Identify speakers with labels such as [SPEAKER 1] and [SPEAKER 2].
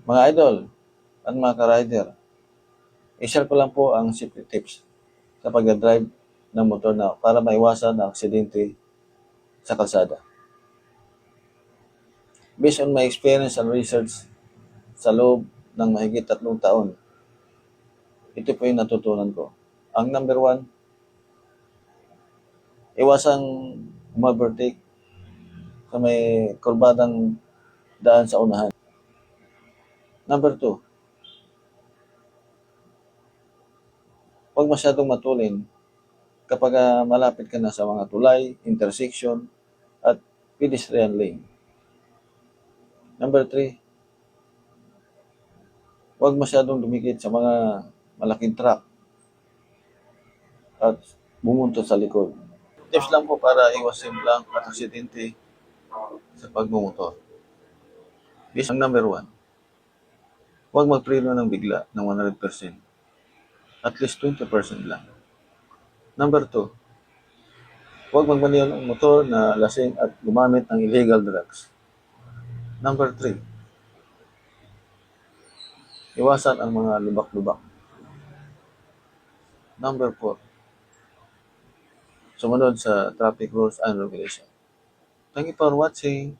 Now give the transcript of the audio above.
[SPEAKER 1] Mga idol at mga ka-rider, i-share ko lang po ang safety tips sa pag-drive ng motor na para maiwasan ang aksidente sa kalsada. Based on my experience and research sa loob ng mahigit 3 taon, ito po yung natutunan ko. Ang number 1, iwasang umabertake sa may kurbadang daan sa unahan. Number 2, huwag masyadong matulin kapag malapit ka na sa mga tulay, intersection, at pedestrian lane. Number 3, huwag masyadong dumikit sa mga malaking truck at bumuntot sa likod. Tips lang po para iwasin lang at aksidente sa pagmumotor. This ang number 1. Huwag magpreno ng bigla ng 100%. At least 20% lang. Number 2, huwag magmaneho ng motor na lasing at gumamit ng illegal drugs. Number 3, iwasan ang mga lubak-lubak. Number 4, sumunod sa traffic rules and regulation. Thank you for watching.